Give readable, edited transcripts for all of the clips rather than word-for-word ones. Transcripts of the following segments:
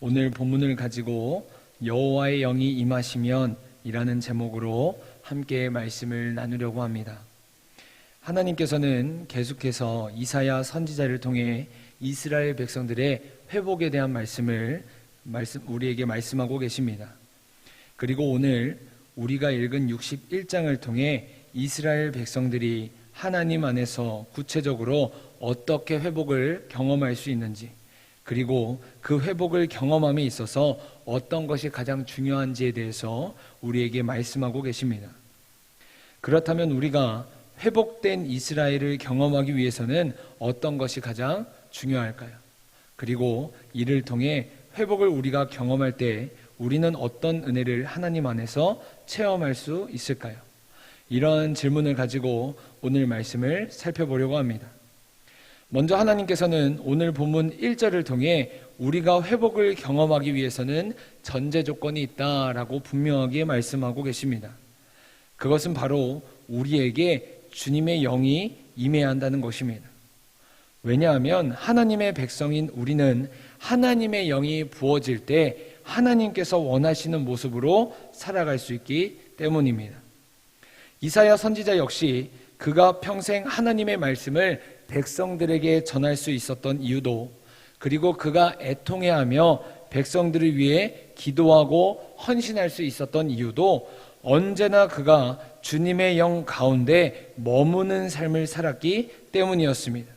오늘 본문을 가지고 여호와의 영이 임하시면 이라는 제목으로 함께 말씀을 나누려고 합니다. 하나님께서는 계속해서 이사야 선지자를 통해 이스라엘 백성들의 회복에 대한 말씀을 우리에게 말씀하고 계십니다. 그리고 오늘 우리가 읽은 61장을 통해 이스라엘 백성들이 하나님 안에서 구체적으로 어떻게 회복을 경험할 수 있는지, 그리고 그 회복을 경험함에 있어서 어떤 것이 가장 중요한지에 대해서 우리에게 말씀하고 계십니다. 그렇다면 우리가 회복된 이스라엘을 경험하기 위해서는 어떤 것이 가장 중요할까요? 그리고 이를 통해 회복을 우리가 경험할 때 우리는 어떤 은혜를 하나님 안에서 체험할 수 있을까요? 이런 질문을 가지고 오늘 말씀을 살펴보려고 합니다. 먼저 하나님께서는 오늘 본문 1절을 통해 우리가 회복을 경험하기 위해서는 전제 조건이 있다라고 분명하게 말씀하고 계십니다. 그것은 바로 우리에게 주님의 영이 임해야 한다는 것입니다. 왜냐하면 하나님의 백성인 우리는 하나님의 영이 부어질 때 하나님께서 원하시는 모습으로 살아갈 수 있기 때문입니다. 이사야 선지자 역시 그가 평생 하나님의 말씀을 백성들에게 전할 수 있었던 이유도, 그리고 그가 애통해하며 백성들을 위해 기도하고 헌신할 수 있었던 이유도 언제나 그가 주님의 영 가운데 머무는 삶을 살았기 때문이었습니다.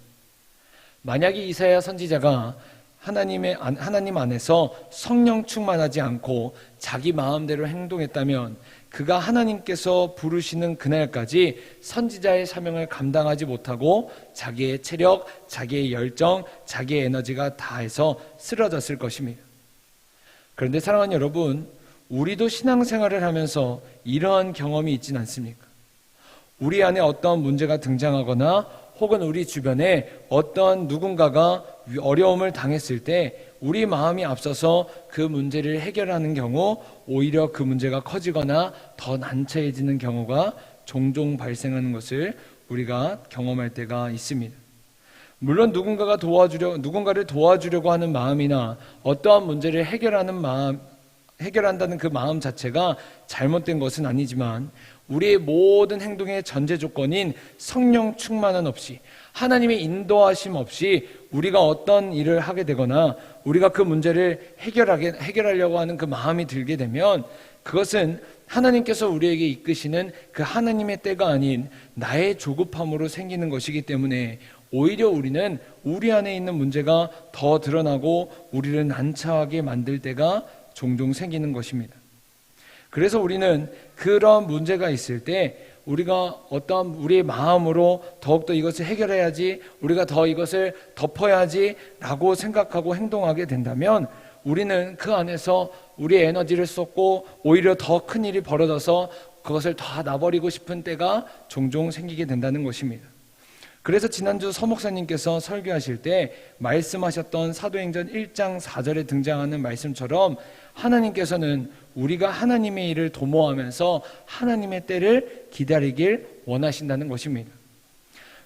만약에 이사야 선지자가 하나님 안에서 성령 충만하지 않고 자기 마음대로 행동했다면 그가 하나님께서 부르시는 그날까지 선지자의 사명을 감당하지 못하고 자기의 체력, 자기의 열정, 자기의 에너지가 다해서 쓰러졌을 것입니다. 그런데 사랑하는 여러분, 우리도 신앙생활을 하면서 이러한 경험이 있진 않습니까? 우리 안에 어떤 문제가 등장하거나 혹은 우리 주변에 어떤 누군가가 어려움을 당했을 때 우리 마음이 앞서서 그 문제를 해결하는 경우 오히려 그 문제가 커지거나 더 난처해지는 경우가 종종 발생하는 것을 우리가 경험할 때가 있습니다. 물론 누군가를 도와주려고 하는 마음이나 어떠한 문제를 해결한다는 그 마음 자체가 잘못된 것은 아니지만 우리의 모든 행동의 전제 조건인 성령 충만함 없이, 하나님의 인도하심 없이 우리가 어떤 일을 하게 되거나 우리가 그 문제를 해결하려고 하는 그 마음이 들게 되면 그것은 하나님께서 우리에게 이끄시는 그 하나님의 때가 아닌 나의 조급함으로 생기는 것이기 때문에 오히려 우리는 우리 안에 있는 문제가 더 드러나고 우리를 난처하게 만들 때가 종종 생기는 것입니다. 그래서 우리는 그런 문제가 있을 때 우리가 어떤 우리의 마음으로 더욱더 이것을 해결해야지, 우리가 더 이것을 덮어야지 라고 생각하고 행동하게 된다면 우리는 그 안에서 우리의 에너지를 쏟고 오히려 더 큰 일이 벌어져서 그것을 다 놔버리고 싶은 때가 종종 생기게 된다는 것입니다. 그래서 지난주 서 목사님께서 설교하실 때 말씀하셨던 사도행전 1장 4절에 등장하는 말씀처럼 하나님께서는 우리가 하나님의 일을 도모하면서 하나님의 때를 기다리길 원하신다는 것입니다.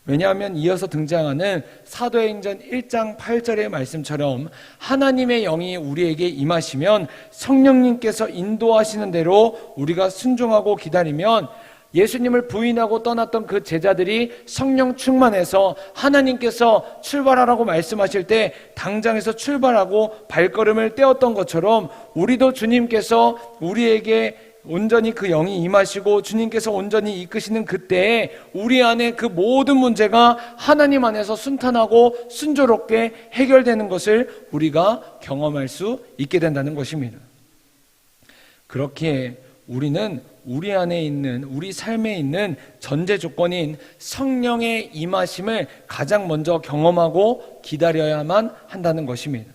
왜냐하면 이어서 등장하는 사도행전 1장 8절의 말씀처럼 하나님의 영이 우리에게 임하시면 성령님께서 인도하시는 대로 우리가 순종하고 기다리면 예수님을 부인하고 떠났던 그 제자들이 성령 충만해서 하나님께서 출발하라고 말씀하실 때 당장에서 출발하고 발걸음을 떼었던 것처럼 우리도 주님께서 우리에게 온전히 그 영이 임하시고 주님께서 온전히 이끄시는 그때에 우리 안에 그 모든 문제가 하나님 안에서 순탄하고 순조롭게 해결되는 것을 우리가 경험할 수 있게 된다는 것입니다. 그렇게 우리는 우리 안에 있는, 우리 삶에 있는 전제 조건인 성령의 임하심을 가장 먼저 경험하고 기다려야만 한다는 것입니다.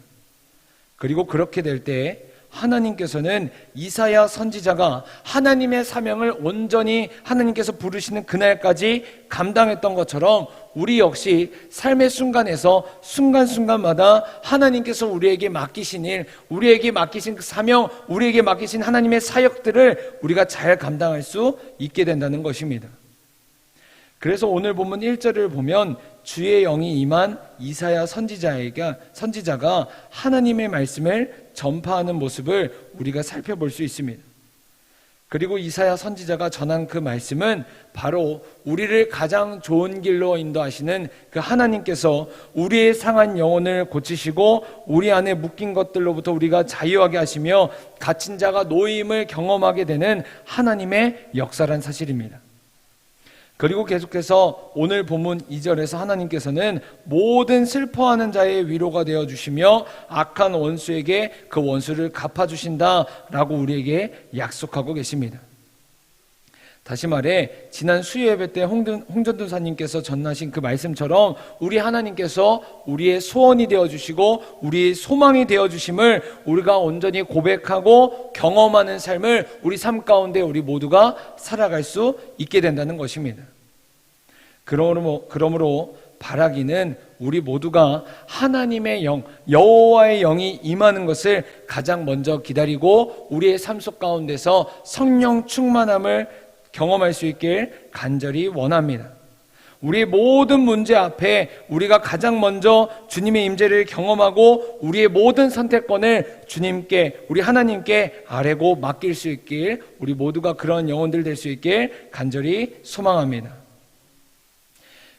그리고 그렇게 될 때 하나님께서는 이사야 선지자가 하나님의 사명을 온전히 하나님께서 부르시는 그날까지 감당했던 것처럼 우리 역시 삶의 순간에서 순간순간마다 하나님께서 우리에게 맡기신 일, 우리에게 맡기신 그 사명, 우리에게 맡기신 하나님의 사역들을 우리가 잘 감당할 수 있게 된다는 것입니다. 그래서 오늘 본문 1절을 보면 주의 영이 임한 이사야 선지자가 하나님의 말씀을 전파하는 모습을 우리가 살펴볼 수 있습니다. 그리고 이사야 선지자가 전한 그 말씀은 바로 우리를 가장 좋은 길로 인도하시는 그 하나님께서 우리의 상한 영혼을 고치시고 우리 안에 묶인 것들로부터 우리가 자유하게 하시며 갇힌 자가 노임을 경험하게 되는 하나님의 역사란 사실입니다. 그리고 계속해서 오늘 본문 2절에서 하나님께서는 모든 슬퍼하는 자의 위로가 되어주시며 악한 원수에게 그 원수를 갚아주신다라고 우리에게 약속하고 계십니다. 다시 말해 지난 수요예배 때 홍전도사님께서 전하신 그 말씀처럼 우리 하나님께서 우리의 소원이 되어주시고 우리의 소망이 되어주심을 우리가 온전히 고백하고 경험하는 삶을 우리 삶 가운데 우리 모두가 살아갈 수 있게 된다는 것입니다. 그러므로 바라기는 우리 모두가 하나님의 영, 여호와의 영이 임하는 것을 가장 먼저 기다리고 우리의 삶 속 가운데서 성령 충만함을 경험할 수 있길 간절히 원합니다. 우리의 모든 문제 앞에 우리가 가장 먼저 주님의 임재를 경험하고 우리의 모든 선택권을 주님께, 우리 하나님께 아뢰고 맡길 수 있길, 우리 모두가 그런 영혼들 될 수 있길 간절히 소망합니다.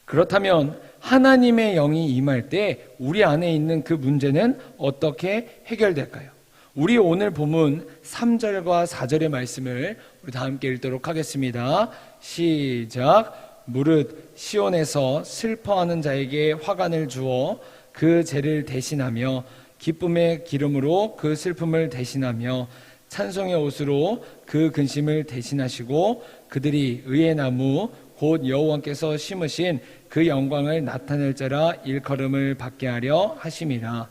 그렇다면 하나님의 영이 임할 때 우리 안에 있는 그 문제는 어떻게 해결될까요? 우리 오늘 본문 3절과 4절의 말씀을 우리 다 함께 읽도록 하겠습니다. 시작. 무릇 시온에서 슬퍼하는 자에게 화관을 주어 그 죄를 대신하며 기쁨의 기름으로 그 슬픔을 대신하며 찬송의 옷으로 그 근심을 대신하시고 그들이 의의 나무 곧 여호와께서 심으신 그 영광을 나타낼 자라 일컬음을 받게 하려 하심이라.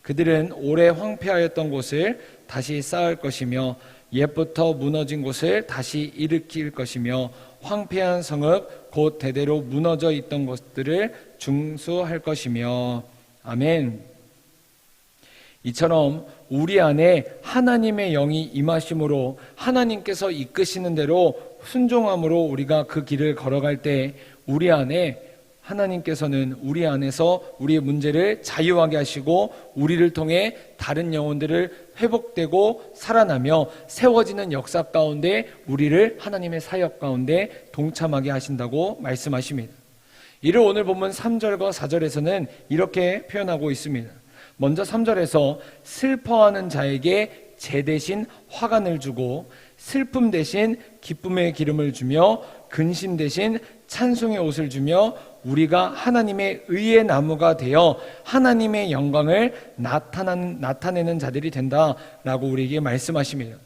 그들은 오래 황폐하였던 곳을 다시 쌓을 것이며 옛부터 무너진 곳을 다시 일으킬 것이며 황폐한 성읍 곧 대대로 무너져 있던 것들을 중수할 것이며. 아멘. 이처럼 우리 안에 하나님의 영이 임하심으로 하나님께서 이끄시는 대로 순종함으로 우리가 그 길을 걸어갈 때 우리 안에 하나님께서는 우리 안에서 우리의 문제를 자유하게 하시고 우리를 통해 다른 영혼들을 회복되고 살아나며 세워지는 역사 가운데 우리를 하나님의 사역 가운데 동참하게 하신다고 말씀하십니다. 이를 오늘 본문 3절과 4절에서는 이렇게 표현하고 있습니다. 먼저 3절에서 슬퍼하는 자에게 죄 대신 화관을 주고 슬픔 대신 기쁨의 기름을 주며 근심 대신 찬송의 옷을 주며 우리가 하나님의 의의 나무가 되어 하나님의 영광을 나타내는 자들이 된다라고 우리에게 말씀하십니다.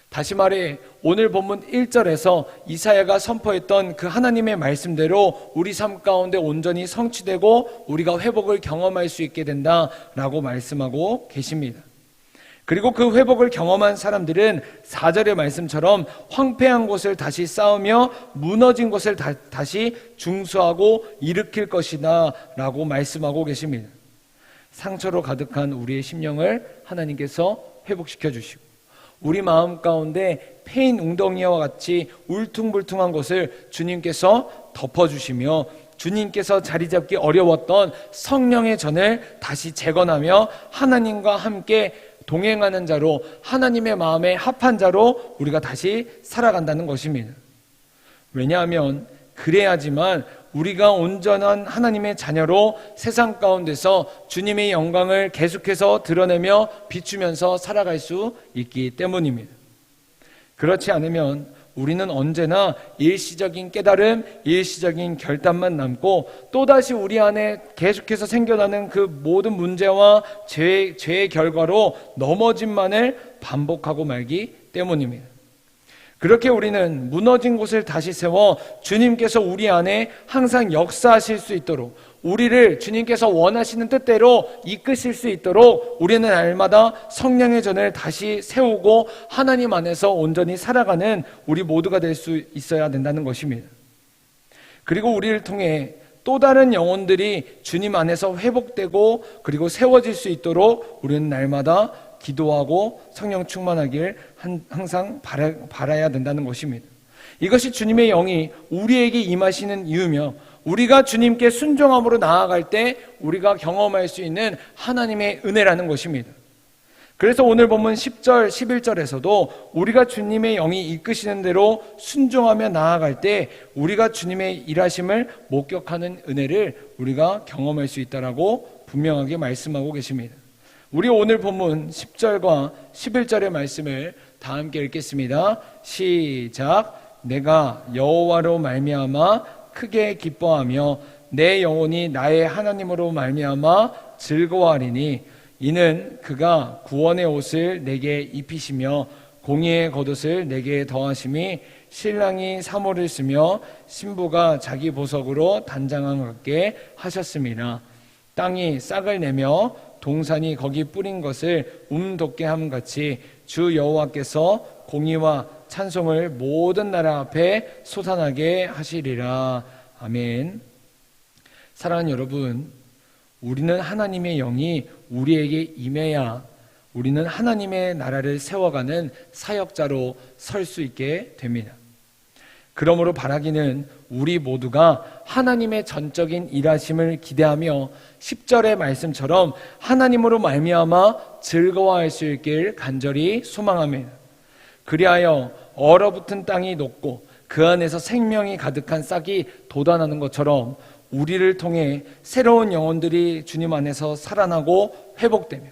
다시 말해 오늘 본문 1절에서 이사야가 선포했던 그 하나님의 말씀대로 우리 삶 가운데 온전히 성취되고 우리가 회복을 경험할 수 있게 된다라고 말씀하고 계십니다. 그리고 그 회복을 경험한 사람들은 4절의 말씀처럼 황폐한 곳을 다시 쌓으며 무너진 곳을 다시 중수하고 일으킬 것이다 라고 말씀하고 계십니다. 상처로 가득한 우리의 심령을 하나님께서 회복시켜 주시고 우리 마음 가운데 패인 웅덩이와 같이 울퉁불퉁한 곳을 주님께서 덮어주시며 주님께서 자리 잡기 어려웠던 성령의 전을 다시 재건하며 하나님과 함께 동행하는 자로 하나님의 마음에 합한 자로 우리가 다시 살아간다는 것입니다. 왜냐하면 그래야지만 우리가 온전한 하나님의 자녀로 세상 가운데서 주님의 영광을 계속해서 드러내며 비추면서 살아갈 수 있기 때문입니다. 그렇지 않으면 우리는 언제나 일시적인 깨달음, 일시적인 결단만 남고 또다시 우리 안에 계속해서 생겨나는 그 모든 문제와 죄의 결과로 넘어짐만을 반복하고 말기 때문입니다. 그렇게 우리는 무너진 곳을 다시 세워 주님께서 우리 안에 항상 역사하실 수 있도록 우리를 주님께서 원하시는 뜻대로 이끄실 수 있도록 우리는 날마다 성령의 전을 다시 세우고 하나님 안에서 온전히 살아가는 우리 모두가 될 수 있어야 된다는 것입니다. 그리고 우리를 통해 또 다른 영혼들이 주님 안에서 회복되고 그리고 세워질 수 있도록 우리는 날마다 기도하고 성령 충만하길 항상 바라야 된다는 것입니다. 이것이 주님의 영이 우리에게 임하시는 이유며 우리가 주님께 순종함으로 나아갈 때 우리가 경험할 수 있는 하나님의 은혜라는 것입니다. 그래서 오늘 본문 10절, 11절에서도 우리가 주님의 영이 이끄시는 대로 순종하며 나아갈 때 우리가 주님의 일하심을 목격하는 은혜를 우리가 경험할 수 있다라고 분명하게 말씀하고 계십니다. 우리 오늘 본문 10절과 11절의 말씀을 다 함께 읽겠습니다. 시작. 내가 여호와로 말미암아 크게 기뻐하며 내 영혼이 나의 하나님으로 말미암아 즐거워하리니 이는 그가 구원의 옷을 내게 입히시며 공의의 겉옷을 내게 더하심이 신랑이 사모를 쓰며 신부가 자기 보석으로 단장한 같게 하셨습니다. 땅이 싹을 내며 동산이 거기 뿌린 것을 돋게 함 같이 주 여호와께서 공의와 찬송을 모든 나라 앞에 솟아나게 하시리라. 아멘. 사랑하는 여러분, 우리는 하나님의 영이 우리에게 임해야 우리는 하나님의 나라를 세워가는 사역자로 설 수 있게 됩니다. 그러므로 바라기는 우리 모두가 하나님의 전적인 일하심을 기대하며 10절의 말씀처럼 하나님으로 말미암아 즐거워할 수 있길 간절히 소망합니다. 그리하여 얼어붙은 땅이 녹고 그 안에서 생명이 가득한 싹이 돋아나는 것처럼 우리를 통해 새로운 영혼들이 주님 안에서 살아나고 회복되며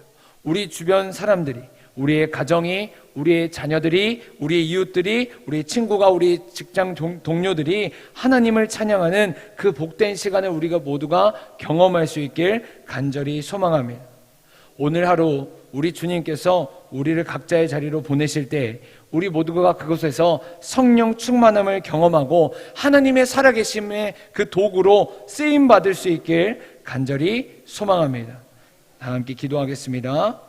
우리 주변 사람들이, 우리의 가정이, 우리의 자녀들이, 우리의 이웃들이, 우리의 친구가, 우리 직장 동료들이 하나님을 찬양하는 그 복된 시간을 우리가 모두가 경험할 수 있길 간절히 소망합니다. 오늘 하루 우리 주님께서 우리를 각자의 자리로 보내실 때 우리 모두가 그곳에서 성령 충만함을 경험하고 하나님의 살아계심의 그 도구로 쓰임받을 수 있길 간절히 소망합니다. 다 함께 기도하겠습니다.